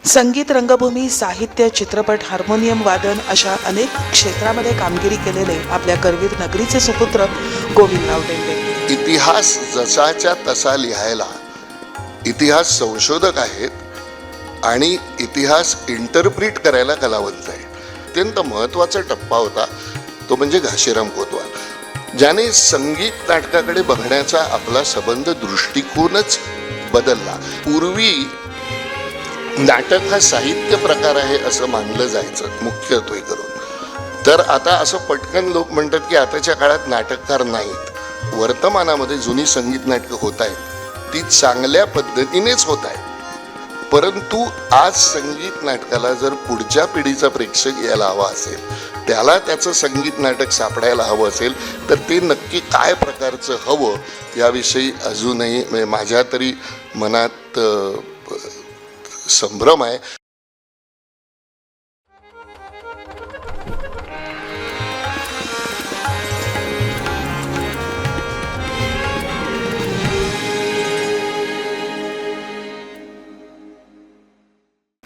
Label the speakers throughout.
Speaker 1: संगीत, रंगभूमी, साहित्य, चित्रपट, हार्मोनियम वादन अशा अनेक क्षेत्रामध्ये कामगिरी केलेले आपल्या करवीर नगरीचे सुपुत्र गोविंदराव टेंबे.
Speaker 2: इतिहास जसाच्या तसा लिहायला इतिहास संशोधक आहेत आणि इतिहास इंटरप्रिट करायला कलावंत आहे. अत्यंत महत्त्वाचा टप्पा होता तो म्हणजे घाशीराम कोतवाल, ज्याने संगीत नाटकाकडे बघण्याचा आपला संबंध दृष्टिकोनच बदलला. पूर्वी नाटक हा साहित्य प्रकार आहे असं मानलं जायचं मुख्यत्वे करून. तर आता असं पटकन लोक म्हणतात की आताच्या काळात नाटककार नाहीत. वर्तमानामध्ये जुनी संगीत नाटकं होत आहेत, ती चांगल्या पद्धतीनेच होत आहेत. परंतु आज संगीत नाटकाला जर पुढच्या पिढीचा प्रेक्षक यायला हवा असेल, त्याला त्याचं संगीत नाटक सापडायला हवं असेल, तर ते नक्की काय प्रकारचं हवं याविषयी अजूनही माझ्या तरी मनात संभ्रम आहे.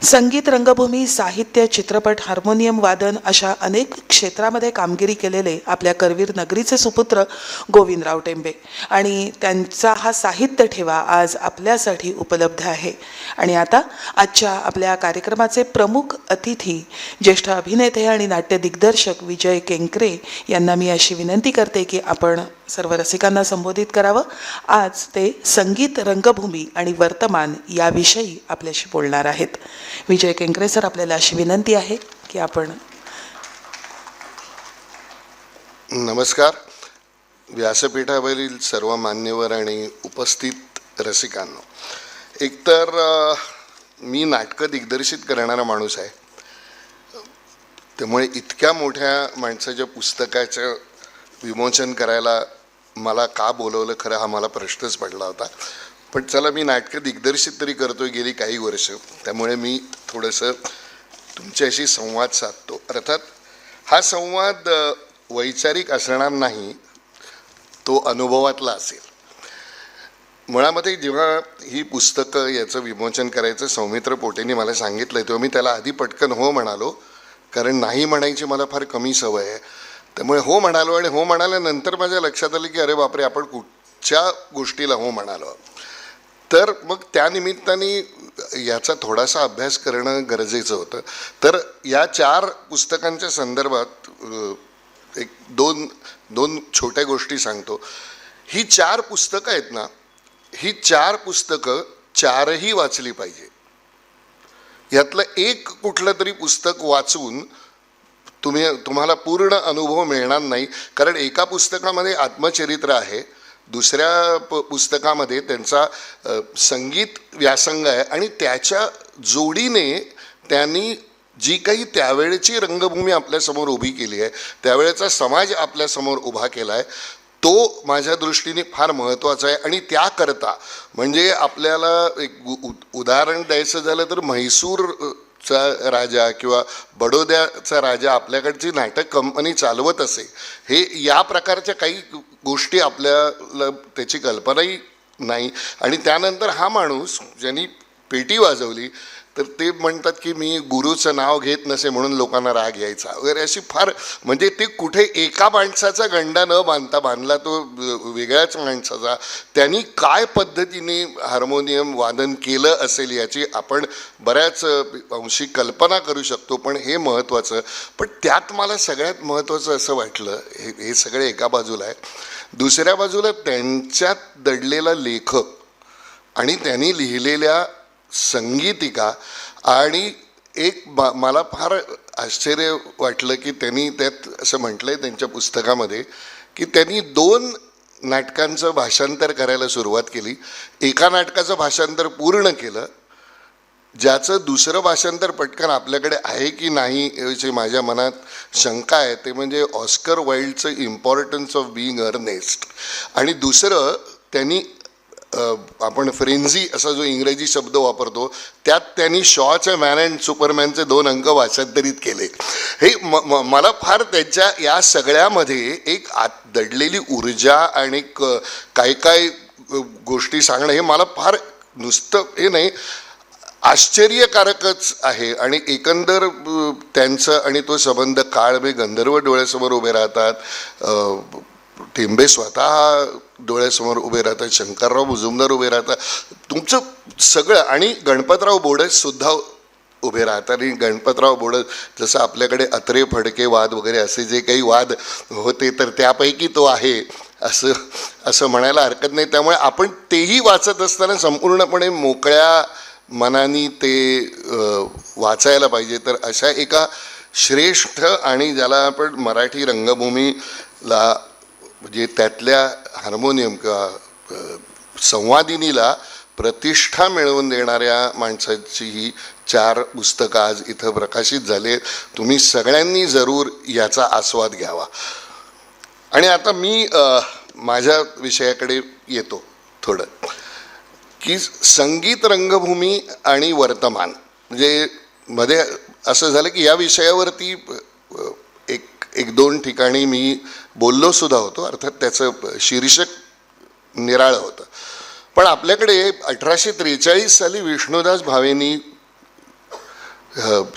Speaker 1: संगीत, रंगभूमी, साहित्य, चित्रपट, हार्मोनियम वादन अशा अनेक क्षेत्रामध्ये कामगिरी केलेले आपल्या करवीर नगरीचे सुपुत्र गोविंदराव टेंबे आणि त्यांचा हा साहित्य ठेवा आज आपल्यासाठी उपलब्ध आहे. आणि आता आजच्या आपल्या कार्यक्रमाचे प्रमुख अतिथी ज्येष्ठ अभिनेते आणि नाट्य दिग्दर्शक विजय केंकरे यांना मी अशी विनंती करते की आपण सर्व रसिकांना संबोधित करावं. आज ते संगीत, रंगभूमी आणि वर्तमान याविषयी आपल्याशी बोलणार आहेत. विजय केंकरे सर, आपल्याला अशी विनंती आहे की आपण.
Speaker 2: नमस्कार. व्यासपीठावरील सर्व मान्यवर आणि उपस्थित रसिकांनो, एकतर मी नाटकं दिग्दर्शित करणारा माणूस आहे, त्यामुळे इतक्या मोठ्या माणसाच्या पुस्तकाचं विमोचन करायला मला का बोलवलं खरं हा मला प्रश्नच पडला होता. पण चला, मी नाटकं दिग्दर्शित तरी करतोय गेली काही वर्ष, त्यामुळे मी थोडंसं तुमच्याशी संवाद साधतो. अर्थात हा संवाद वैचारिक असणार नाही, तो अनुभवातला असेल. मुळामध्ये जेव्हा ही पुस्तकं याचं विमोचन करायचं सौमित्र पोटेंनी मला सांगितलं, तेव्हा मी त्याला आधी पटकन हो म्हणालो, कारण नाही म्हणायची मला फार कमी सवय आहे. त्यामुळे हो म्हणालो, आणि हो म्हणाल्यानंतर माझ्या लक्षात आलं की अरे बापरे, आपण कुठच्या गोष्टीला हो म्हणालो. तर मग त्यानिमित्ताने याचा थोडासा अभ्यास करणं गरजेचं होतं. तर या 4 पुस्तकांच्या संदर्भात एक दोन छोट्या गोष्टी सांगतो. ही 4 पुस्तकं आहेत ना, ही 4 पुस्तकं 4ही वाचली पाहिजे. यातलं एक कुठलं तरी पुस्तक वाचून तुम्हाला पूर्ण अनुभव मिळणार नाही. कारण एका पुस्तकामध्ये आत्मचरित्र आहे, दुसऱ्या पुस्तकामध्ये त्यांचा संगीत व्यासंग आहे, आणि त्याच्या जोडीने त्यांनी जी काही त्यावेळेची रंगभूमी आपल्यासमोर उभी केली आहे, त्यावेळेचा समाज आपल्यासमोर उभा केला आहे, तो माझ्या दृष्टीने फार महत्त्वाचा आहे. आणि त्याकरता म्हणजे आपल्याला एक उदाहरण द्यायचं झालं तर म्हैसूरचा राजा किंवा बडोद्याचा राजा आपल्याकडची नाटक कंपनी चालवत असे, हे या प्रकारच्या काही गोष्टी आपल्याला त्याची कल्पनाही नाही. आणि त्यानंतर हा माणूस ज्यांनी पेटी वाजवली, तर ते म्हणतात की मी गुरुचं नाव घेत नसे म्हणून लोकांना राग यायचा वगैरे, अशी फार म्हणजे ते कुठे एका माणसाचा गंडा न बांधला तो वेगळ्याच माणसाचा. त्यांनी काय पद्धतीने हार्मोनियम वादन केलं असेल याची आपण बऱ्याच अंशी कल्पना करू शकतो. पण हे महत्त्वाचं. पण त्यात मला सगळ्यात महत्त्वाचं असं वाटलं, हे सगळे एका बाजूला आहे, दुसऱ्या बाजूला त्यांच्यात दडलेला लेखक आणि त्यांनी लिहिलेल्या संगीतिका. आणि एक मला फार आश्चर्य वाटलं की त्यांनी त्यात असं म्हटलं आहे त्यांच्या पुस्तकामध्ये की त्यांनी 2 नाटकांचं भाषांतर करायला सुरुवात केली. एका नाटकाचं भाषांतर पूर्ण केलं, ज्याचं दुसरं भाषांतर पटकन आपल्याकडे आहे की नाही याची माझ्या मनात शंका आहे. ते म्हणजे ऑस्कर वाईल्डचं इम्पॉर्टन्स ऑफ बीइंग अर्नेस्ट. आणि दुसरं त्यांनी आपण फ्रेन्झी असा जो इंग्रजी शब्द वापरतो, त्यात त्यांनी शॉचे मॅन अँड सुपरमॅनचे 2 अंक भाषांतरित केले. हे मला फार त्यांच्या या सगळ्यामध्ये एक आत दडलेली ऊर्जा आणि काय गोष्टी सांगणं, हे मला फार नुसतं हे नाही, आश्चर्यकारकच आहे. आणि एकंदर त्यांचं आणि तो संबंध काळ म्हणजे गंधर्व डोळ्यासमोर उभे राहतात, टेंबे स्वतः डोळ्यासमोर उभे राहतात, शंकरराव मुजुमदार उभे राहतात, तुमचं सगळं, आणि गणपतराव बोडस सुद्धा उभे राहतात. आणि गणपतराव बोडस जसं आपल्याकडे अत्रे फडके वाद वगैरे असे जे काही वाद होते तर त्यापैकी तो आहे असं म्हणायला हरकत नाही. त्यामुळे आपण तेही वाचत असताना संपूर्णपणे मोकळ्या मनाने ते वाचायला पाहिजे. तर अशा एका श्रेष्ठ आणि ज्याला आपण मराठी रंगभूमीला म्हणजे त्यातल्या हार्मोनियम किंवा संवादिनीला प्रतिष्ठा मिळवून देणाऱ्या माणसाची ही 4 पुस्तकं आज इथं प्रकाशित झाले. तुम्ही सगळ्यांनी जरूर याचा आस्वाद घ्यावा. आणि आता मी माझ्या विषयाकडे येतो थोडं, की संगीत रंगभूमी आणि वर्तमान. म्हणजे मध्ये असं झालं की या विषयावरती एक दोन ठिकाणी मी बोललो सुद्धा होतो, अर्थात त्याचं शीर्षक निराळं होतं. पण आपल्याकडे 1843 साली विष्णुदास भावेंनी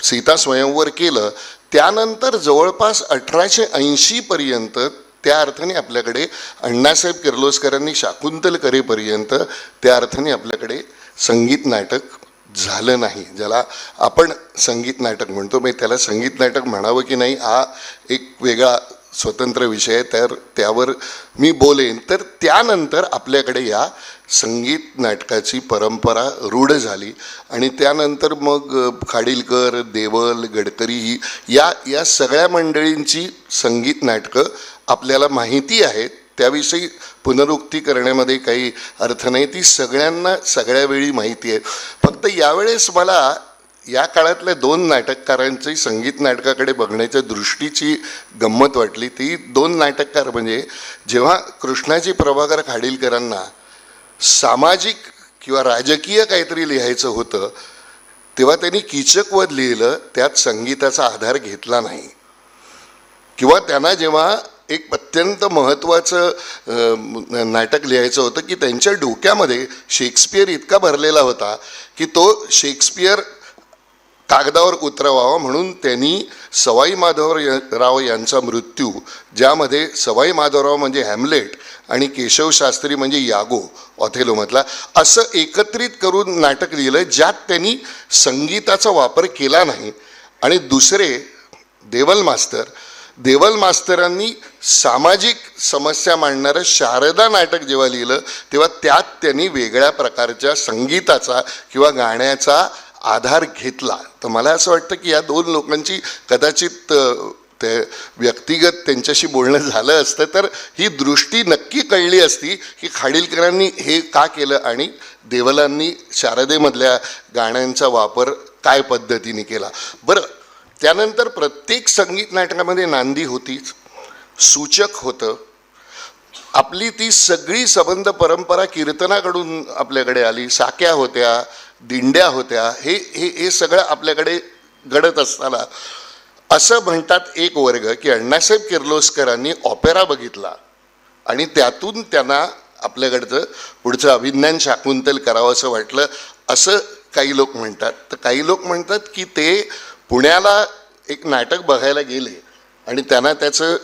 Speaker 2: सीता स्वयंवर केलं. त्यानंतर जवळपास 1880 पर्यंत त्या अर्थाने आपल्याकडे अण्णासाहेब किर्लोस्करांनी शाकुंतल करेपर्यंत त्या अर्थाने आपल्याकडे संगीत नाटक झालं नाही. ज्याला आपण संगीत नाटक म्हणतो, म्हणजे त्याला संगीत नाटक म्हणावं की नाही हा एक वेगळा स्वतंत्र विषय आहे, तर त्यावर मी बोलेन. तर त्यानंतर आपल्याकडे या संगीत नाटकाची परंपरा रूढ झाली. आणि त्यानंतर मग खाडिलकर, देवल, गडकरी ही या सगळ्या मंडळींची संगीत नाटकं आपल्याला माहिती आहेत, त्याविषयी पुनरुक्ती करण्यामध्ये काही अर्थ नाही. ती सगळ्यांना सगळ्या वेळी माहिती आहे. फक्त यावेळेस मला या काळातल्या 2 नाटककारांची संगीत नाटकाकडे बघण्याच्या दृष्टीची गंमत वाटली. ती 2 नाटककार म्हणजे जेव्हा कृष्णाजी प्रभाकर खाडिलकरांना सामाजिक किंवा राजकीय काहीतरी लिहायचं होतं तेव्हा त्यांनी कीचकवध लिहिलं, त्यात संगीताचा आधार घेतला नाही. किंवा त्यांना जेव्हा एक अत्यंत महत्त्वाचं नाटक लिहायचं होतं की त्यांच्या डोक्यामध्ये शेक्सपियर इतका भरलेला होता की तो शेक्सपियर कागदावर उतरवावा, म्हणून त्यांनी सवाई माधवराव यांचा मृत्यू, ज्यामध्ये सवाई माधवराव म्हणजे हॅमलेट आणि केशव शास्त्री म्हणजे यागो ऑथेलोमधला, असं एकत्रित करून नाटक लिहिलं ज्यात त्यांनी संगीताचा वापर केला नाही. आणि दुसरे देवल मास्तरांनी सामाजिक समस्या मांडणारं शारदा नाटक जेव्हा लिहिलं तेव्हा त्यात त्यांनी वेगळ्या प्रकारच्या संगीताचा किंवा गाण्याचा आधार घेतला. तर मला असं वाटतं की या 2 लोकांची कदाचित ते व्यक्तिगत त्यांच्याशी बोलणं झालं असतं तर ही दृष्टी नक्की कळली असती की खाडिलकरांनी हे का केलं आणि देवलांनी शारदेमधल्या गाण्यांचा वापर काय पद्धतीने केला. बरं, त्यानंतर प्रत्येक संगीत नाटकामध्ये नांदी होतीच, सूचक होतं. आपली ती सगळी संबंध परंपरा कीर्तनाकडून आपल्याकडे आली, साक्या होत्या, दिंड्या होत्या, हे सगळं आपल्याकडे घडत असताना असं म्हणतात एक वर्ग की अण्णासाहेब किर्लोस्करांनी ऑपेरा बघितला आणि त्यातून त्यांना आपल्याकडचं पुढचं अभिज्ञान शाकुंतल करावं असं वाटलं, असं काही लोक म्हणतात. तर काही लोक म्हणतात की ते पुण्याला एक नाटक बघायला गेले आणि त्यांना त्याचं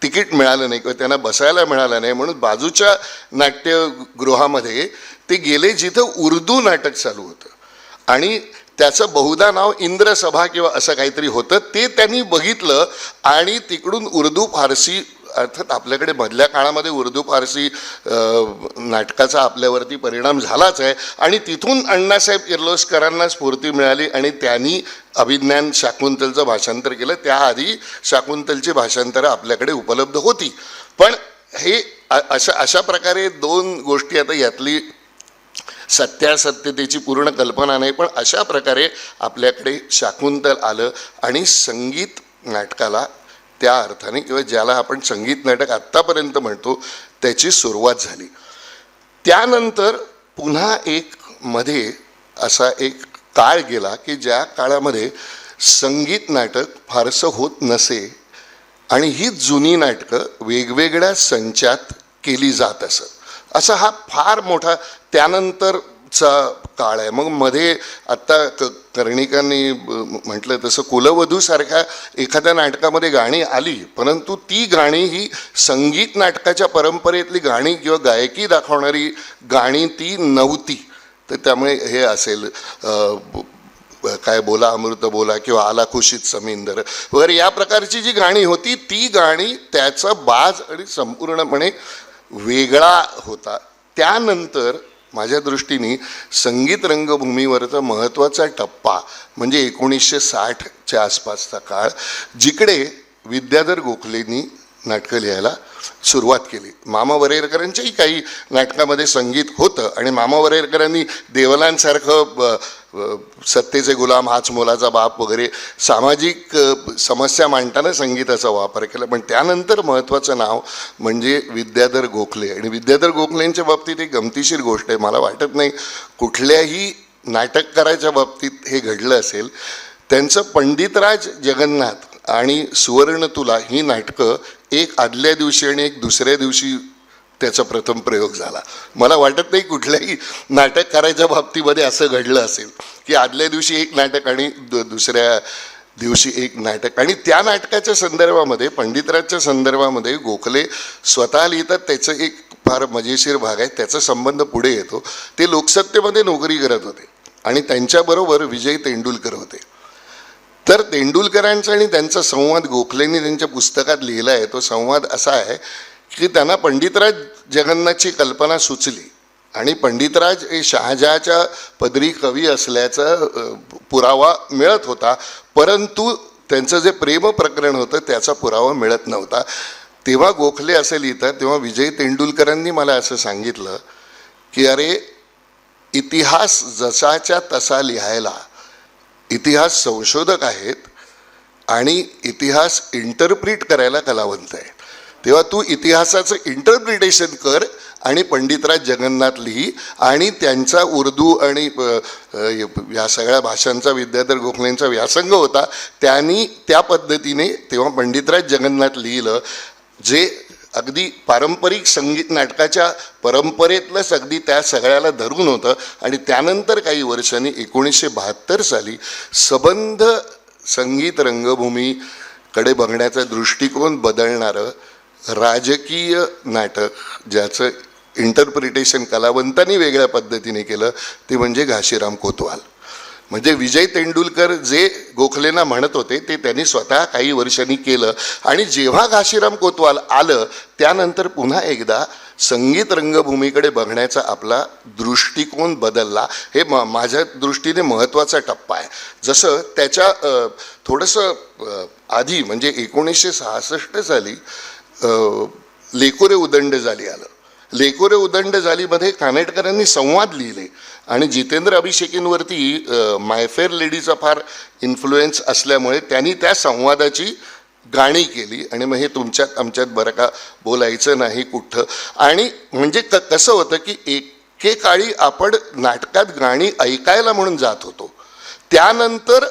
Speaker 2: तिकीट मिळालं नाही किंवा त्यांना बसायला मिळालं नाही, म्हणून बाजूच्या नाट्यगृहामध्ये ते गेले जिथं उर्दू नाटक चालू होतं आणि त्याचं बहुधा नाव इंद्रसभा किंवा असं काहीतरी होतं. ते त्यांनी बघितलं आणि तिकडून उर्दू फारसी, अर्थात आपल्याकडे मधल्या काळामध्ये उर्दू फारसी नाटकाचा आपल्यावरती परिणाम झालाच आहे. आणि तिथून अण्णासाहेब किर्लोस्करांना स्फूर्ती मिळाली आणि त्यांनी अभिज्ञान शाकुंतलचं भाषांतर केलं. त्याआधी शाकुंतलची भाषांतरं आपल्याकडे उपलब्ध होती. पण हे अशा प्रकारे 2 गोष्टी, आता यातली सत्यासत्यतेची पूर्ण कल्पना नाही, पण अशा प्रकारे आपल्याकडे शाकुंतल आलं आणि संगीत नाटकाला त्या अर्थाने किंवा ज्याला आपण संगीत नाटक आत्तापर्यंत म्हणतो त्याची सुरुवात झाली. त्यानंतर पुन्हा एक मध्ये असा एक काळ गेला की ज्या काळामध्ये संगीत नाटक फारसं होत नसे आणि ही जुनी नाटकं वेगवेगळ्या संचात केली जात असत. असा हा फार मोठा, त्यानंतर काळ आहे. मग मध्ये आत्ता कर्णिकांनी म्हटलं तसं कुलवधूसारख्या एखाद्या नाटकामध्ये गाणी आली, परंतु ती गाणी ही संगीत नाटकाच्या परंपरेतली गाणी किंवा गायकी दाखवणारी गाणी ती नव्हती. तर त्यामुळे हे असेल काय बोला अमृत बोला किंवा आला खुशीत समिंदर वगैरे या प्रकारची जी गाणी होती ती गाणी त्याचा बाज आणि संपूर्णपणे वेगळा होता. त्यानंतर माझ्या दृष्टीने संगीत रंगभूमीवरचा महत्त्वाचा टप्पा म्हणजे 1960च्या आसपासचा काळ, जिकडे विद्याधर गोखलेंनी नाटकं लिहायला सुरुवात केली. मामा वरेरकरांच्याही काही नाटकामध्ये संगीत होतं आणि मामा वरेरकरांनी देवलांसारखं सत्तेचे गुलाम हाच मोलाचा बाप वगैरे सामाजिक समस्या मांडताना संगीताचा वापर केला. पण त्यानंतर महत्त्वाचं नाव म्हणजे विद्याधर गोखले. आणि विद्याधर गोखलेंच्या बाबतीत एक गमतीशीर गोष्ट आहे, मला वाटत नाही कुठल्याही नाटककाराच्या बाबतीत हे घडलं असेल. त्यांचं पंडितराज जगन्नाथ आणि सुवर्ण तुला ही नाटकं एक आदल्या दिवशी आणि एक दुसऱ्या दिवशी त्याचा प्रथम प्रयोग झाला. मला वाटत नाही कुठल्याही नाटककाराच्या बाबतीमध्ये असं घडलं असेल की आदल्या दिवशी एक नाटक आणि दुसऱ्या दिवशी एक नाटक. आणि त्या नाटकाच्या संदर्भामध्ये पंडितराजच्या संदर्भामध्ये गोखले स्वतः लिहितात. त्याचं एक फार मजेशीर भाग आहे, त्याचा संबंध पुढे येतो. ते लोकसत्तेमध्ये नोकरी करत होते आणि त्यांच्याबरोबर विजय तेंडुलकर होते. तर तेंडुलकरांचा आणि त्यांचा संवाद गोखलेंनी त्यांच्या पुस्तकात लिहिला आहे. तो संवाद असा आहे की त्यांना पंडितराज जगन्नाथची कल्पना सुचली आणि पंडितराज हे शहाजहाच्या पदरी कवी असल्याचा पुरावा मिळत होता, परंतु त्यांचं जे प्रेम प्रकरण होतं त्याचा पुरावा मिळत नव्हता. तेव्हा गोखले असं लिहितात, तेव्हा विजय तेंडुलकरांनी मला असं सांगितलं की अरे इतिहास जसाच्या तसा लिहायला इतिहास संशोधक आहेत आणि इतिहास इंटरप्रिट करायला कलावंत आहेत. तेव्हा तू इतिहासाचं इंटरप्रिटेशन कर आणि पंडितराज जगन्नाथ लिही. आणि त्यांचा उर्दू आणि या सगळ्या भाषांचा विद्याधर गोखलेंचा व्यासंग होता. त्यांनी त्या पद्धतीने तेव्हा पंडितराज जगन्नाथ लिहिलं, जे अगदी पारंपरिक संगीत नाटकाच्या परंपरेतलंच अगदी त्या सगळ्याला धरून होतं. आणि त्यानंतर काही वर्षांनी 1972 साली सबंध संगीत रंगभूमीकडे बघण्याचा दृष्टिकोन बदलणारं राजकीय नाटक, ज्याचं इंटरप्रिटेशन कलावंतांनी वेगळ्या पद्धतीने केलं, ते म्हणजे घाशीराम कोतवाल. म्हणजे विजय तेंडुलकर जे गोखलेंना म्हणत होते ते त्यांनी स्वतः काही वर्षांनी केलं. आणि जेव्हा घाशीराम कोतवाल आलं त्यानंतर पुन्हा एकदा संगीत रंगभूमीकडे बघण्याचा आपला दृष्टिकोन बदलला. हे माझ्या दृष्टीने महत्त्वाचा टप्पा आहे. जसं त्याच्या थोडंसं आधी म्हणजे 1966 साली लेकुरे उदंड झाली आलं. लेकुरे उदंड झालीमध्ये कानेटकरांनी संवाद लिहिले आणि जितेंद्र अभिषेकींवरती मायफेअर लेडीचा फार इन्फ्लुएन्स असल्यामुळे त्यांनी त्या संवादाची गाणी केली. आणि मग हे तुमच्यात आमच्यात बरं का बोलायचं नाही कुठं. आणि म्हणजे कसं होतं की एकेकाळी आपण नाटकात गाणी ऐकायला म्हणून जात होतो, त्यानंतर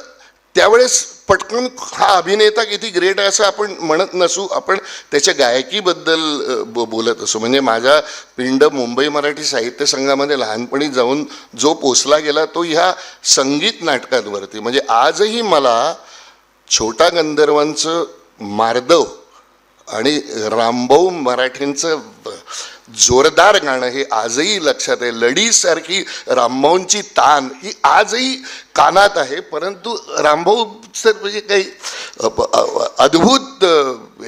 Speaker 2: त्यावेळेस पटकन हा अभिनेता किती ग्रेट आहे असं आपण म्हणत नसू, आपण त्याच्या गायकीबद्दल बोलत असू. म्हणजे माझा पिंड मुंबई मराठी साहित्य संघामध्ये लहानपणी जाऊन जो पोचला गेला तो ह्या संगीत नाटकांवरती. म्हणजे आजही मला छोटा गंधर्वांचं मार्दव आणि रामभाऊ मराठींचं जोरदार गाणं हे आजही लक्षात आहे. लढीसारखी रामभाऊंची तान ही आजही कानात आहे. परंतु रामभाऊचं म्हणजे काही अद्भुत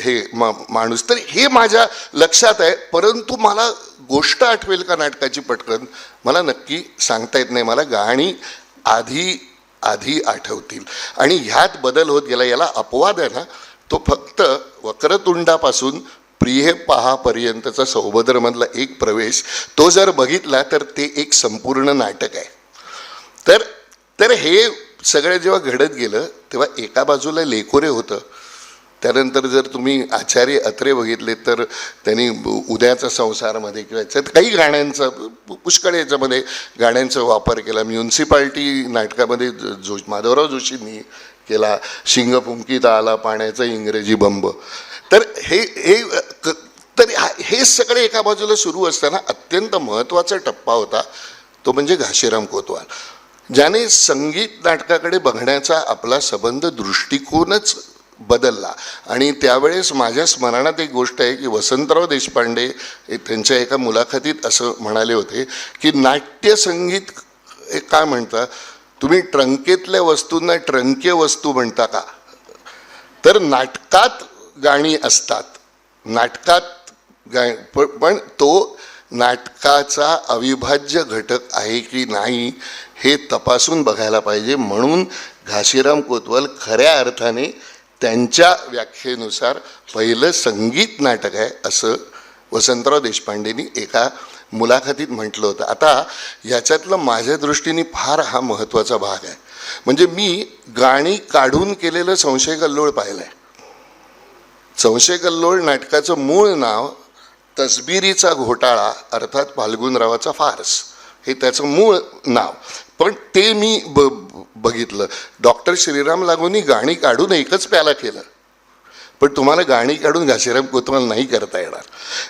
Speaker 2: हे माणूस, तर हे माझ्या लक्षात आहे. परंतु मला गोष्ट आठवेल का नाटकाची पटकन मला नक्की सांगता येत नाही. मला गाणी आधी आठवतील आणि ह्यात बदल होत गेला. याला अपवाद आहे ना, तो फक्त वक्रतुंडापासून प्रिय पहापर्यंतचा सौभद्रमधला एक प्रवेश, तो जर बघितला तर ते एक संपूर्ण नाटक आहे. तर हे सगळं जेव्हा घडत गेलं तेव्हा एका बाजूला लेकोरे होतं. त्यानंतर जर तुम्ही आचार्य अत्रे बघितले तर त्यांनी उद्याचा संसारमध्ये किंवा याच्यात काही गाण्यांचा पुष्कळ याच्यामध्ये गाण्यांचा वापर केला. म्युन्सिपाल्टी नाटकामध्ये माधवराव जोशींनी केला. शिंग फुंकीत आला पाण्याचा इंग्रजी बंब. तर हे सगळे एका बाजूला सुरू असताना अत्यंत महत्त्वाचा टप्पा होता तो म्हणजे घाशीराम कोतवाल, ज्याने संगीत नाटकाकडे बघण्याचा आपला संबंध दृष्टिकोनच बदलला. आणि त्यावेळेस माझ्या स्मरणात एक गोष्ट आहे की वसंतराव देशपांडे त्यांच्या एका मुलाखतीत असं म्हणाले होते की नाट्यसंगीत काय म्हणता तुम्ही, ट्रंकेतल्या वस्तूंना ट्रंक्य वस्तू म्हणता का? तर नाटकात गाणी असतात, नाटकात पण तो नाटकाचा अविभाज्य घटक आहे की नाही हे तपासून बघायला पाहिजे. म्हणून घाशीराम कोतवाल खऱ्या अर्थाने त्यांच्या व्याख्येनुसार पहिलं संगीत नाटक आहे असं वसंतराव देशपांडेंनी एका मुलाखतीत म्हटलं होतं. आता याच्यातलं माझ्या दृष्टीने फार हा महत्त्वाचा भाग आहे. म्हणजे मी गाणी काढून केलेलं संशय कल्लोळ पाहिलं आहे. संशय कल्लोळ नाटकाचं मूळ नाव तसबिरीचा घोटाळा अर्थात फाल्गुनरावाचा फार्स हे त्याचं मूळ नाव, पण ते मी बघितलं. डॉक्टर श्रीराम लागूंनी गाणी काढून एकच प्याला केलं, पण तुम्हाला गाणी काढून घाशीराम कोतवाल नाही करता येणार.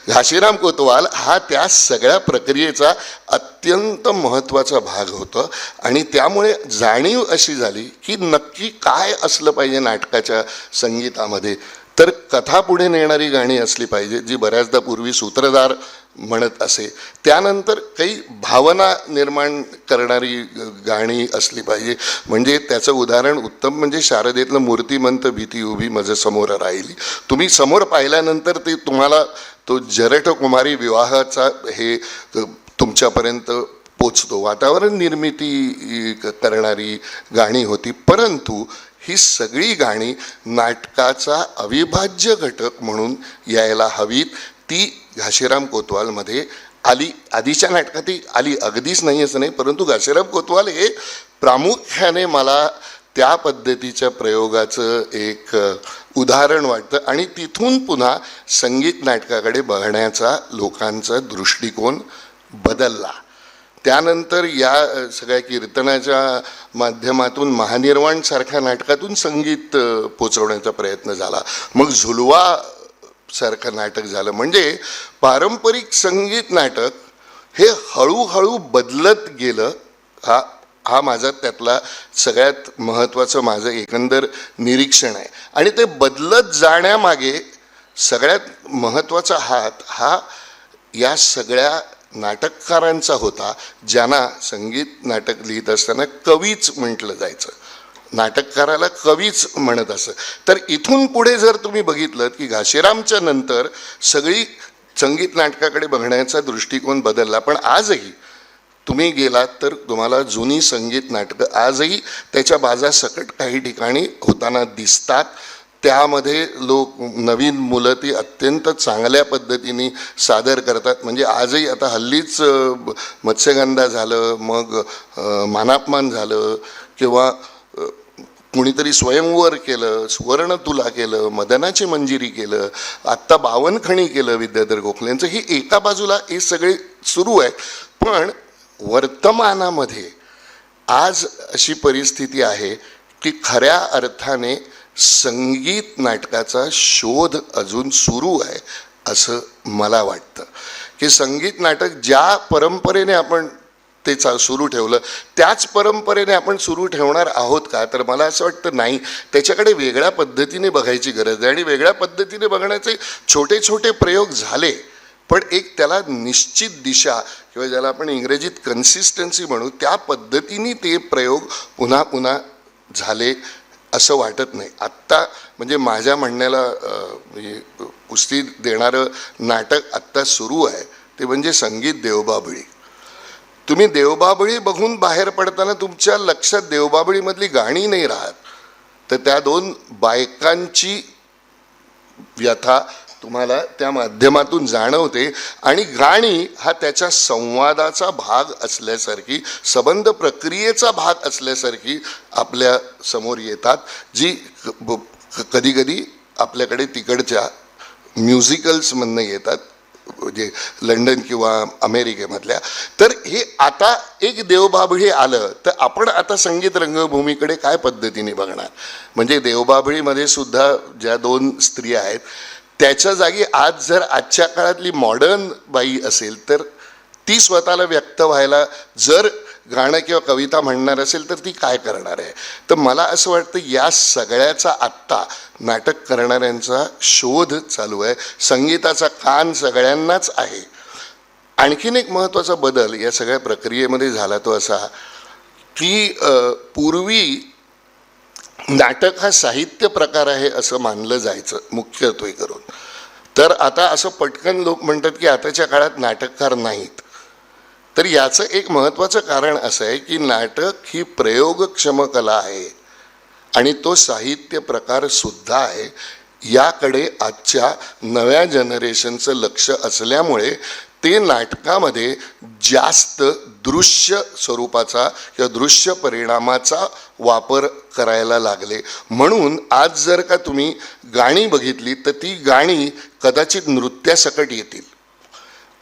Speaker 2: घाशीराम कोतवाल हा त्या सगळ्या प्रक्रियेचा अत्यंत महत्त्वाचा भाग होता. आणि त्यामुळे जाणीव अशी झाली की नक्की काय असलं पाहिजे नाटकाच्या संगीतामध्ये. तर कथा पुढे नेणारी गाणी असली पाहिजे, जी बऱ्याचदा पूर्वी सूत्रधार म्हणत असे. त्यानंतर काही भावना निर्माण करणारी गाणी असली पाहिजे. म्हणजे त्याचं उदाहरण उत्तम म्हणजे शारदेतलं मूर्तिमंत भीती उभी माझं समोर राहिली. तुम्ही समोर पाहिल्यानंतर ते तुम्हाला तो जरठ कुमारी विवाहाचा हे तुमच्यापर्यंत पोचतो. वातावरण निर्मिती करणारी गाणी होती, परंतु ही सगळी गाणी नाटकाचा अविभाज्य घटक म्हणून यायला हवीत. ती घाशीराम कोतवालमध्ये आली. आधीच्या नाटकातही आली, अगदीच नाही असं नाही, परंतु घाशीराम कोतवाल हे प्रामुख्याने मला त्या पद्धतीच्या प्रयोगाचं एक उदाहरण वाटतं. आणि तिथून पुन्हा संगीत नाटकाकडे बघण्याचा लोकांचा दृष्टिकोन बदलला. त्यानंतर या सगळ्या कीर्तनाच्या माध्यमातून महानिर्वाणसारख्या नाटकातून संगीत पोचवण्याचा प्रयत्न झाला. मग झुलवा सारखं नाटक झालं. म्हणजे पारंपरिक संगीत नाटक हे हळूहळू बदलत गेलं. हा माझा त्यातला सगळ्यात महत्त्वाचं माझं एकंदर निरीक्षण आहे. आणि ते बदलत जाण्यामागे सगळ्यात महत्त्वाचा हात हा या सगळ्या नाटककारांचा होता, ज्यांना संगीत नाटक लिहित असताना कवीच म्हटलं जायचं. नाटककाराला कवीच म्हणत असं. तर इथून पुढे जर तुम्ही बघितलं की घाशीरामच्या नंतर सगळी संगीत नाटकाकडे बघण्याचा दृष्टिकोन बदलला. पण आजही तुम्ही गेलात तर तुम्हाला जुनी संगीत नाटकं आजही त्याच्या बाजासकट काही ठिकाणी होताना दिसतात. त्यामध्ये लोक नवीन मुलं ती अत्यंत चांगल्या पद्धतीने सादर करतात. म्हणजे आजही आता हल्लीच मत्स्यगंधा झालं, मग मानापमान झालं, किंवा कुणीतरी स्वयंवर केलं, सुवर्ण तुला केलं, मदनाची मंजिरी केलं, आत्ता बावनखणी केलं विद्याधर गोखलेंचं. ही एका बाजूला हे सगळे सुरू आहे. पण वर्तमानामध्ये आज अशी परिस्थिती आहे की खऱ्या अर्थाने संगीत नाटकाचा शोध अजून सुरू आहे असं मला वाटतं. की संगीत नाटक ज्या परंपरेने आपण ते सुरू ठेवलं त्याच परंपरेने आपण सुरू ठेवणार आहोत का? तर मला असं वाटतं नाही. त्याच्याकडे वेगळ्या पद्धतीने बघायची गरज आहे. आणि वेगळ्या पद्धतीने बघण्याचे छोटे छोटे प्रयोग झाले, पण एक त्याला निश्चित दिशा किंवा ज्याला आपण इंग्रजीत कन्सिस्टन्सी म्हणू त्या पद्धतीने ते प्रयोग पुन्हा पुन्हा झाले असं वाटत नाही. आत्ता म्हणजे माझ्या म्हणण्याला पुस्ती देणारं नाटक आत्ता सुरू आहे ते म्हणजे संगीत देवबाभळी. तुम्ही देवबाभळी बघून बाहेर पडताना तुमच्या लक्षात देवबाभळीमधली गाणी नाही राहत, तर त्या दोन बायकांची व्यथा तुम्हाला त्या माध्यमातून जाणवते. आणि गाणी हा त्याच्या संवादाचा भाग असल्यासारखी, संबंध प्रक्रियेचा भाग असल्यासारखी आपल्या समोर येतात, जी कधी कधी आपल्याकडे तिकडच्या म्युझिकल्समधनं येतात, म्हणजे लंडन किंवा अमेरिकेमधल्या. तर हे आता एक देवबाभळी आलं तर आपण आता संगीत रंगभूमीकडे काय पद्धतीने बघणार? म्हणजे देवबाभळीमध्ये सुद्धा ज्या दोन स्त्रिया आहेत त्याच्या जागी आज जर आजच्या काळातली मॉडर्न बाई असेल तर ती स्वतःला व्यक्त व्हायला जर गाणं किंवा कविता म्हणणार असेल तर ती काय करणार आहे. तर मला असं वाटतं या सगळ्याचा आत्ता नाटक करणाऱ्यांचा शोध चालू आहे. संगीताचा कान सगळ्यांनाच आहे. आणखीन एक महत्त्वाचा बदल या सगळ्या प्रक्रियेमध्ये झाला तो असा की पूर्वी नाटक हा साहित्य प्रकार आहे असं मानलं जायचं मुख्यत्वे करून. तर आता असं पटकन लोक म्हणतात की आताच्या काळात नाटककार नाहीत. तर याचं एक महत्त्वाचं कारण असं आहे की नाटक ही प्रयोगक्षम कला आहे आणि तो साहित्य प्रकार सुद्धा आहे. याकडे आजच्या नव्या जनरेशनचं लक्ष असल्यामुळे ते नाटकामध्ये जास्त दृश्य स्वरूपाचा किंवा दृश्य परिणामाचा वापर करायला लागले. म्हणून आज जर का तुम्ही गाणी बघितली तर ती गाणी कदाचित नृत्यासकट येतील.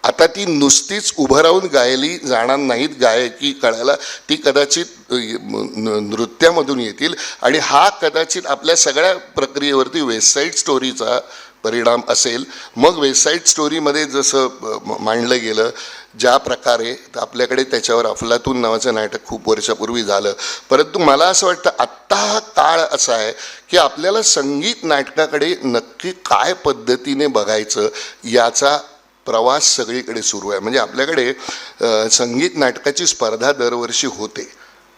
Speaker 2: आता ती नुसतीच उभं राहून गायली जाणार नाहीत गायकी कळायला, ती कदाचित नृत्यामधून येतील. आणि हा कदाचित आपल्या सगळ्या प्रक्रियेवरती वेस्ट साईड स्टोरीचा परिणाम असेल. मग वेस्ट साईड स्टोरीमध्ये जसं मांडलं गेलं ज्या प्रकारे आपल्याकडे त्याच्यावर अफलातून नावाचं नाटक खूप वर्षापूर्वी झालं. परंतु मला असं वाटतं आत्ता हा काळ असा आहे की आपल्याला संगीत नाटकाकडे नक्की काय पद्धतीने बघायचं याचा प्रवास सगळीकडे सुरू आहे. म्हणजे आपल्याकडे संगीत नाटकाची स्पर्धा दरवर्षी होते,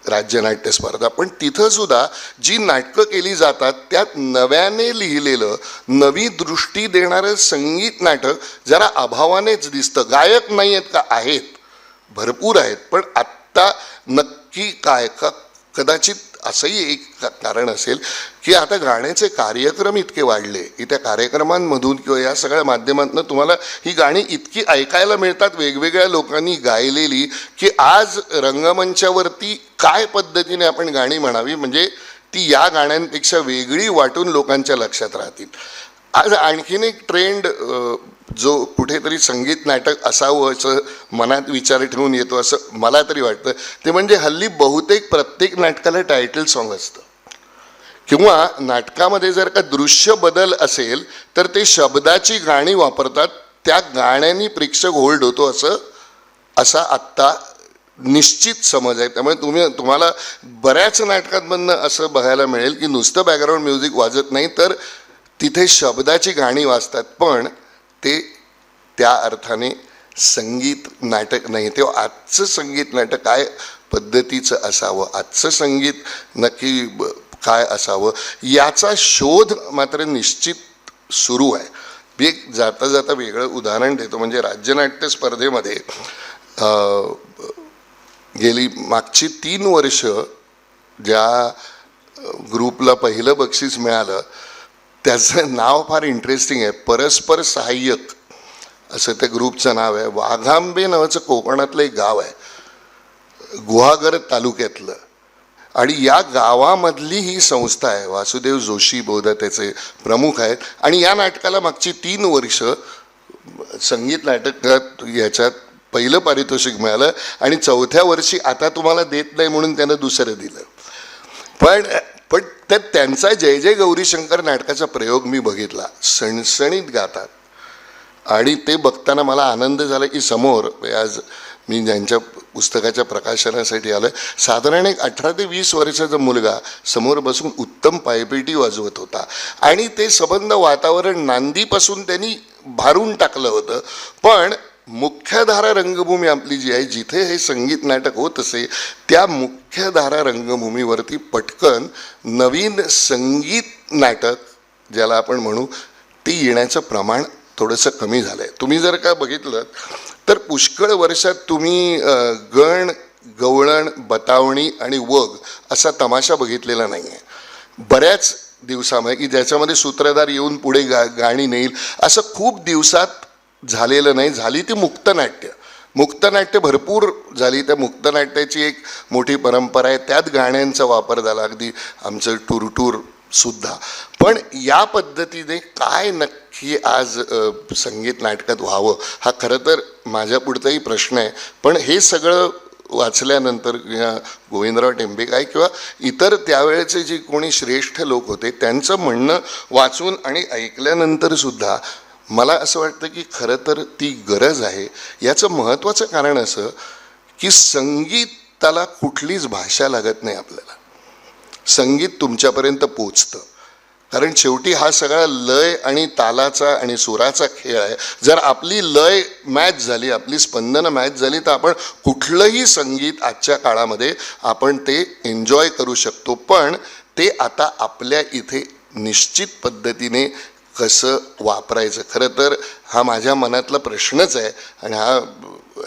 Speaker 2: राज्यनाट्य स्पर्धा. पण तिथंसुद्धा जी नाटकं केली जातात त्यात नव्याने लिहिलेलं नवी दृष्टी देणारं संगीत नाटक जरा अभावानेच दिसतं. गायक नाही आहेत का? आहेत, भरपूर आहेत. पण आत्ता नक्की काय का कदाचित असंही एक कारण असेल की आता गाण्याचे कार्यक्रम इतके वाढले की त्या कार्यक्रमांमधून किंवा या सगळ्या माध्यमातून तुम्हाला ही गाणी इतकी ऐकायला मिळतात वेगवेगळ्या लोकांनी गायलेली की आज रंगमंचावरती काय पद्धतीने आपण गाणी म्हणावी म्हणजे ती या गाण्यांपेक्षा वेगळी वाटून लोकांच्या लक्षात राहतील. आज आणखीन एक ट्रेंड जो कुठेतरी संगीत नाटक असावं असं मनात विचार ठेवून येतो असं मला तरी वाटतं ते म्हणजे हल्ली बहुतेक प्रत्येक नाटकाला टायटल सॉन्ग असतं. किंवा नाटकामध्ये जर का दृश्य बदल असेल तर ते शब्दाची गाणी वापरतात. त्या गाण्यांनी प्रेक्षक होल्ड होतो असा आत्ता निश्चित समज आहे. त्यामुळे तुम्हाला बऱ्याच नाटकांमधनं असं बघायला मिळेल की नुसतं बॅकग्राऊंड म्युझिक वाजत नाही तर तिथे शब्दाची गाणी वाजतात. पण ते त्या अर्थाने संगीत नाटक नाही. तेव्हा आजचं संगीत नाटक काय पद्धतीचं असावं, आजचं संगीत नक्की काय असावं याचा शोध मात्र निश्चित सुरू आहे. मी एक जाता जाता वेगळं उदाहरण देतो. म्हणजे राज्यनाट्य स्पर्धेमध्ये गेली मागची 3 वर्ष ज्या ग्रुपला पहिलं बक्षीस मिळालं त्याचं नाव फार इंटरेस्टिंग आहे. परस्पर सहाय्यक असं त्या ग्रुपचं नाव आहे. वाघांबे नावाचं कोकणातलं एक गाव आहे, गुहागर तालुक्यातलं. आणि या गावामधली ही संस्था आहे. वासुदेव जोशी बहुधा त्याचे प्रमुख आहेत. आणि या नाटकाला मागची 3 वर्ष संगीत नाटकात याच्यात पहिलं पारितोषिक मिळालं आणि 4थ्या वर्षी आता तुम्हाला देत नाही म्हणून त्यानं दुसरं दिलं. पण तर त्यांचा जय जय गौरीशंकर नाटकाचा प्रयोग मी बघितला. सणसणीत गातात आणि ते बघताना मला आनंद झाला की समोर आज मी ज्यांच्या पुस्तकाच्या प्रकाशनासाठी आलं साधारण एक 18 ते 20 वर्षाचा मुलगा समोर बसून उत्तम पायपेटी वाजवत होता. आणि ते संबंध वातावरण नांदीपासून त्यांनी भारून टाकलं होतं. पण मुख्यधारा रंगभूमी आपली जी आहे जिथे हे संगीत नाटक होत असे त्या मुख्यधारा रंगभूमीवरती पटकन नवीन संगीत नाटक ज्याला आपण म्हणू ते येण्याचं प्रमाण थोडंसं कमी झालं आहे. तुम्ही जर का बघितलं तर पुष्कळ वर्षात तुम्ही गण गवळण बतावणी आणि वग असा तमाशा बघितलेला नाही आहे. बऱ्याच दिवसामध्ये की ज्याच्यामध्ये सूत्रधार येऊन पुढे गाणी नेईल असं खूप दिवसात झालेलं नाही. झाली ती मुक्तनाट्य भरपूर झाली. त्या मुक्तनाट्याची एक मोठी परंपरा आहे. त्यात गाण्यांचा वापर झाला, अगदी आमचं टूर सुद्धा. पण या पद्धतीने काय नक्की आज संगीत नाटकात व्हावं हा खरं तर माझ्या पुढचाही प्रश्न आहे. पण हे सगळं वाचल्यानंतर गोविंदराव टेंबे काय किंवा इतर त्यावेळेचे जे कोणी श्रेष्ठ लोक होते त्यांचं म्हणणं वाचून आणि ऐकल्यानंतर सुद्धा मला असं वाटतं की खरं तर ती गरज आहे. याचं महत्त्वाचं कारण असं की संगीताला कुठलीच भाषा लागत नाही आपल्याला. संगीत तुमच्यापर्यंत पोचतं, कारण शेवटी हा सगळा लय आणि तालाचा आणि सुराचा खेळ आहे. जर आपली लय मॅच झाली, आपली स्पंदनं मॅच झाली, तर आपण कुठलंही संगीत आजच्या काळामध्ये आपण ते एन्जॉय करू शकतो. पण ते आता आपल्या इथे निश्चित पद्धतीने कसं वापरायचं, खरं तर हा माझ्या मनातला प्रश्नच आहे. आणि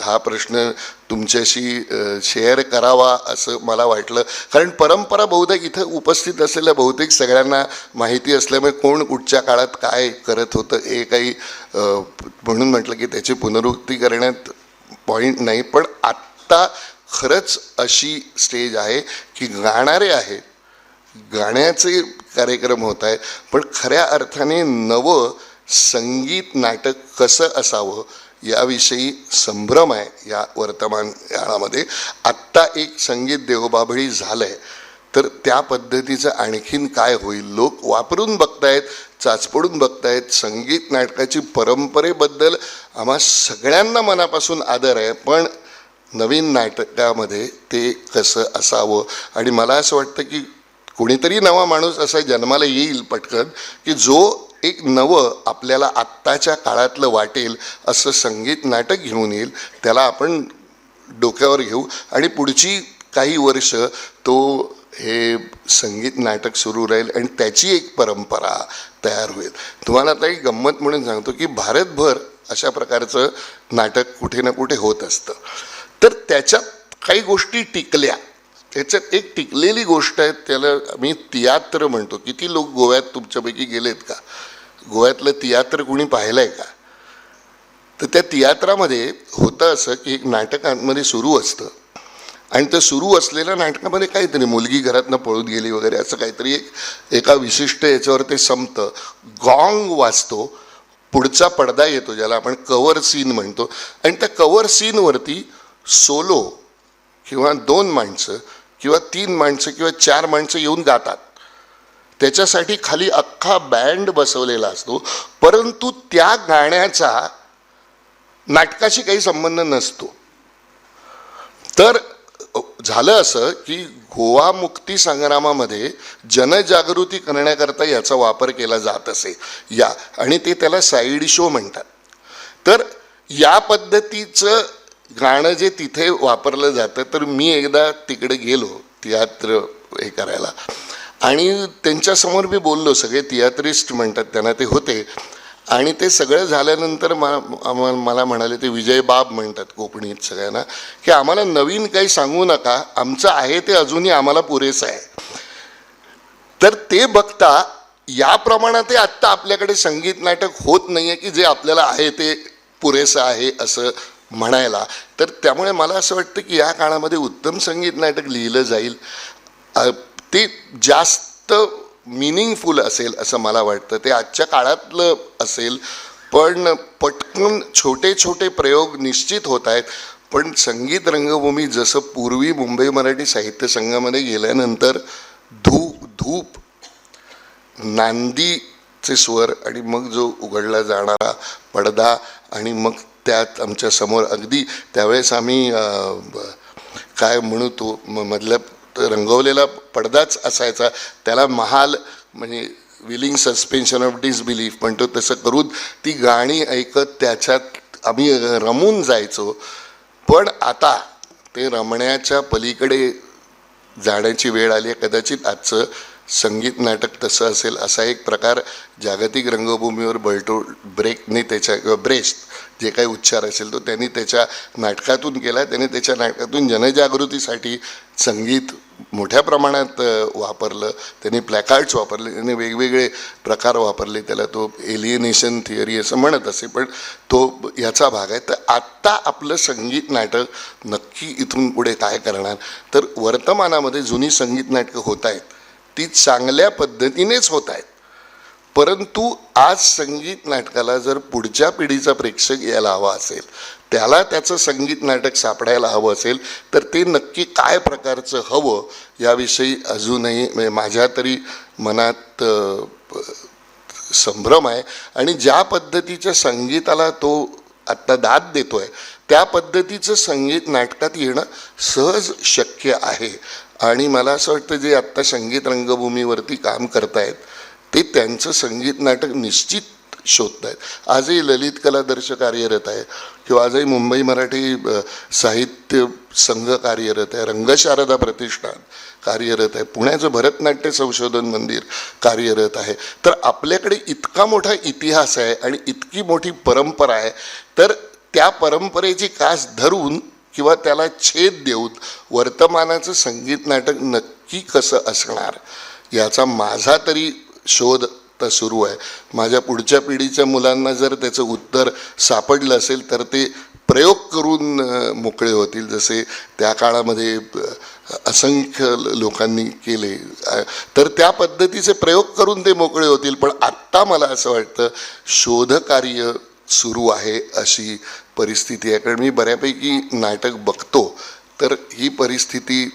Speaker 2: हा प्रश्न तुमच्याशी शेअर करावा असं मला वाटलं, कारण परंपरा बहुतेक इथं उपस्थित असलेल्या बहुतेक सगळ्यांना माहिती असल्यामुळे कोण कुठच्या काळात काय करत होतं हे काही म्हणून म्हटलं की त्याची पुनरुक्ती करण्यात पॉईंट नाही. पण आत्ता खरंच अशी स्टेज आहे की गाणारे आहेत, गाण्याचे कार्यक्रम होत आहेत, पण खऱ्या अर्थाने नवं संगीत नाटक कसं असावं याविषयी संभ्रम आहे या वर्तमान काळामध्ये. आत्ता एक संगीत देवबाभळी झालं आहे, तर त्या पद्धतीचं आणखीन काय होईल. लोक वापरून बघतायत, चाचपडून बघतायत. संगीत नाटकाची परंपरेबद्दल आम्हा सगळ्यांना मनापासून आदर आहे, पण नवीन नाटकामध्ये ते कसं असावं. आणि मला असं वाटतं की कोणीतरी नवा माणूस असा जन्माला येईल पटकन की जो एक नवं आपल्याला आत्ताच्या काळातलं वाटेल असं संगीत नाटक घेऊन येईल. त्याला आपण डोक्यावर घेऊ आणि पुढची काही वर्ष तो हे संगीत नाटक सुरू राहील आणि त्याची एक परंपरा तयार होईल. तुम्हाला आता एक गंमत म्हणून सांगतो की भारतभर अशा प्रकारचं नाटक कुठे ना कुठे होत असतं. तर त्याच्यात काही गोष्टी टिकल्या. त्याच्यात एक टिकलेली गोष्ट आहे, त्याला मी तियात्र म्हणतो. किती लोक गोव्यात तुमच्यापैकी गेलेत का? गोव्यातलं तियात्र कोणी पाहिलं आहे का? तर त्या तियात्रामध्ये होतं असं की एक नाटक आतमध्ये सुरू असतं आणि ते सुरू असलेल्या नाटकामध्ये काहीतरी मुलगी घरातनं पळून गेली वगैरे असं काहीतरी एका विशिष्ट याच्यावर ते संपतं. गॉंग वाजतो, पुढचा पडदा येतो ज्याला आपण कवर सीन म्हणतो, आणि त्या कवर सीनवरती सोलो किंवा 2 माणसं किंवा 3 माणसं किंवा 4 माणसं येऊन गातात. त्याच्यासाठी खाली अख्खा बँड बसवलेला असतो, परंतु त्या गाण्याचा नाटकाशी काही संबंध नसतो. तर झालं असं की गोवा मुक्ती संग्रामामध्ये जनजागृती करण्याकरता याचा वापर केला जात असे या, आणि ते त्याला साईड शो म्हणतात. तर या पद्धतीचं गाणं जे तिथे वापरलं जातं, तर मी एकदा तिकडे गेलो तियात्र हे करायला आणि त्यांच्यासमोर मी बोललो. सगळे तियात्रिस्ट म्हणतात त्यांना ते होते, आणि ते सगळं झाल्यानंतर मला म्हणाले, ते विजय बाब म्हणतात कोकणीत सगळ्यांना, की आम्हाला नवीन काही सांगू नका, आमचं आहे ते अजूनही आम्हाला पुरेसं आहे. तर ते बघता या प्रमाणात आत्ता आपल्याकडे संगीत नाटक होत नाही आहे की जे आपल्याला आहे ते पुरेसं आहे असं म्हणायला. तर त्यामुळे मला असं वाटतं की या काळामध्ये उत्तम संगीत नाटक लिहिलं जाईल, ते जास्त मिनिंगफुल असेल असं मला वाटतं. ते आजच्या काळातलं असेल, पण पटकन छोटे छोटे प्रयोग निश्चित होत आहेत. पण संगीत रंगभूमी जसं पूर्वी मुंबई मराठी साहित्य संघामध्ये गेल्यानंतर धूप नांदीचे स्वर आणि मग जो उघडला जाणारा पडदा आणि मग त्यात आमच्या समोर अगदी त्यावेळेस आम्ही काय म्हणू तो मधल्या रंगवलेला पडदाच असायचा, त्याला महाल म्हणजे विलिंग सस्पेन्शन ऑफ डिसबिलीफ म्हणतो, तसं करून ती गाणी ऐकत त्याच्यात आम्ही रमून जायचो. पण आता ते रमण्याच्या पलीकडे जाण्याची वेळ आली आहे. कदाचित आजचं संगीत नाटक तसं असेल. असा एक प्रकार जागतिक रंगभूमीवर बर्टोल्ड ब्रेक्टने त्याच्या किंवा ब्रेस्ट जे काही उच्चार असेल तो त्यांनी त्याच्या नाटकातून केला. त्याने त्याच्या नाटकातून जनजागृतीसाठी संगीत मोठ्या प्रमाणात वापरलं. त्यांनी प्लॅकार्ड्स वापरले, त्यांनी वेगवेगळे प्रकार वापरले. त्याला तो एलियनेशन थिअरी असं म्हणत असे, पण तो याचा भाग आहे. तर आत्ता आपलं संगीत नाटक नक्की इथून पुढे काय करणार, तर वर्तमानामध्ये जुनी संगीत नाटकं होत आहेत ती चांगल्या पद्धतीनेच होत आहेत, परंतु आज संगीत नाटकाला जर पुढच्या पिढीचा प्रेक्षक यायला हवा असेल, त्याला त्याचं संगीत नाटक सापडायला हवं असेल, तर ते नक्की काय प्रकारचं हवं याविषयी अजूनही माझ्या तरी मनात संभ्रम आहे आणि ज्या पद्धतीच्या संगीताला तो आत्ता दाद देतोय त्या पद्धतीचं संगीत नाटकात येणं सहज शक्य आहे. आणि मला असं वाटतं जे आत्ता संगीत रंगभूमीवरती काम करतायत ते त्यांचं संगीत नाटक निश्चित शोधत आहेत. आजही ललित कला दर्श कार्यरत आहे किंवा आजही मुंबई मराठी साहित्य संघ कार्यरत आहे, रंगशारदा प्रतिष्ठान कार्यरत आहे, पुण्याचं भरतनाट्य संशोधन मंदिर कार्यरत आहे. तर आपल्याकडे इतका मोठा इतिहास आहे आणि इतकी मोठी परंपरा आहे, तर त्या परंपरेची कास धरून किंवा त्याला छेद देऊन वर्तमानाचं संगीत नाटक नक्की कसं असणार याचा माझा तरी शोध तर सुरू आहे. माझ्या पुढच्या पिढीच्या मुलांना जर त्याचं उत्तर सापडलं असेल तर ते प्रयोग करून मोकळे होतील, जसे त्या काळामध्ये असंख्य लोकांनी केले. तर त्या पद्धतीचे प्रयोग करून ते मोकळे होतील. पण आत्ता मला असं वाटतं शोधकार्य सुरू आहे अशी परिस्थिती आहे. कारण मी बऱ्यापैकी नाटक बघतो तर ही परिस्थिती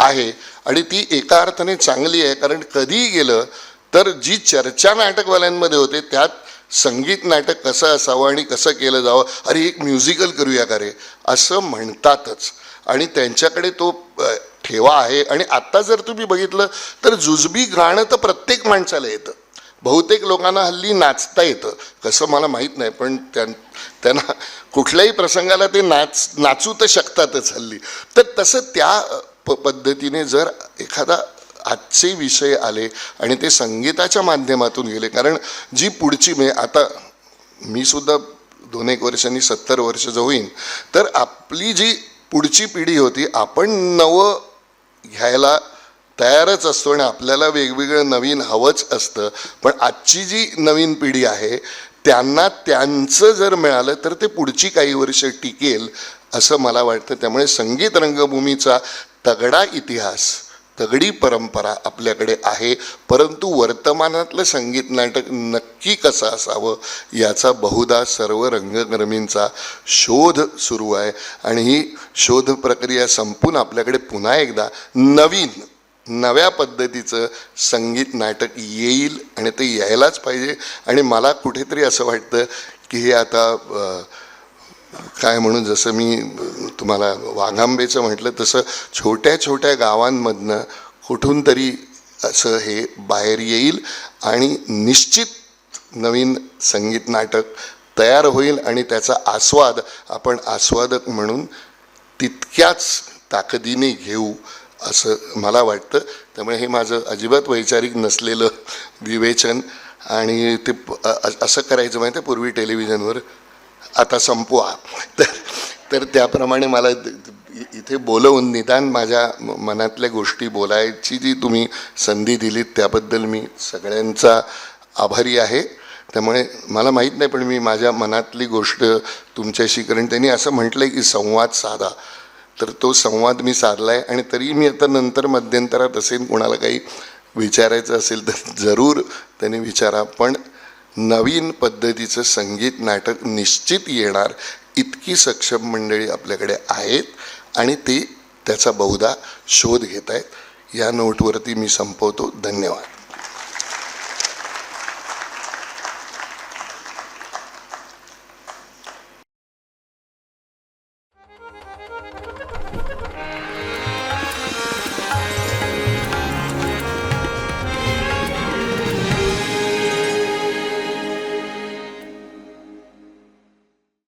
Speaker 2: आहे आणि ती एका अर्थाने चांगली आहे. कारण कधीही गेलं तर जी चर्चा नाटकवाल्यांमध्ये होते त्यात संगीत नाटक कसं असावं आणि कसं केलं जावं, अरे एक म्युझिकल करूया का रे असं म्हणतातच आणि त्यांच्याकडे तो ठेवा आहे. आणि आत्ता जर तुम्ही बघितलं तर जुजबी गाणं तर प्रत्येक माणसाला येतं. बहुतेक लोकांना हल्ली नाचता येतं, कसं मला माहीत नाही, पण त्यांना कुठल्याही प्रसंगाला ते नाचू तर शकतातच हल्ली. तर तसं त्या पद्धतीने जर एखादा आजचे विषय आले आणि ते संगीताच्या माध्यमातून गेले, कारण जी पुढची आता मी सुद्धा 2-1 वर्षांनी 70 वर्ष होईन, तर आपली जी पुढची पिढी होती आपण नवं घ्यायला तयारच असतो आणि आपल्याला वेगवेगळं नवीन हवंच असतं. पण आजची जी नवीन पिढी आहे त्यांना त्यांचं जर मिळालं तर ते पुढची काही वर्ष टिकेल असं मला वाटतं. त्यामुळे संगीत रंगभूमीचा तगडा इतिहास, तगडी परंपरा आपल्याकडे आहे, परंतु वर्तमानातलं संगीत नाटक नक्की कसं असावं याचा बहुधा सर्व रंगकर्मींचा शोध सुरू आहे. आणि ही शोध प्रक्रिया संपून आपल्याकडे पुन्हा एकदा नव्या पद्धतीचं संगीत नाटक येईल आणि ते यायलाच पाहिजे. आणि मला कुठेतरी असं वाटतं की हे आता काय म्हणून, जसं मी तुम्हाला वाघांबेचं म्हटलं तसं छोट्या छोट्या गावांमधनं कुठून तरी असं हे बाहेर येईल आणि निश्चित नवीन संगीत नाटक तयार होईल आणि त्याचा आस्वाद आपण आस्वादक म्हणून तितक्याच ताकदीने घेऊ असं मला वाटतं. त्यामुळे हे माझं अजिबात वैचारिक नसलेलं विवेचन. आणि ते असं करायचं माहिती आहे पूर्वी टेलिव्हिजनवर, आता संपवा, तर त्याप्रमाणे मला इथे बोलवून निदान माझ्या मनातल्या गोष्टी बोलायची जी तुम्ही संधी दिलीत त्याबद्दल मी सगळ्यांचा आभारी आहे. त्यामुळे मला माहीत नाही पण मी माझ्या मनातली गोष्ट तुमच्याशी, कारण त्यांनी असं म्हटलं आहे की संवाद साधा, तर तो संवाद मी साधला आहे. आणि तरी मी आता नंतर मध्यंतरात असेल कोणाला काही विचारायचं असेल तर जरूर त्यांनी विचारा. पण नवीन पद्धतीचं संगीत नाटक निश्चित येणार इतकी सक्षम मंडळी आपल्याकडे आहेत आणि ते त्याचा बहुधा शोध घेत आहेत. या नोटवरती मी संपवतो. धन्यवाद.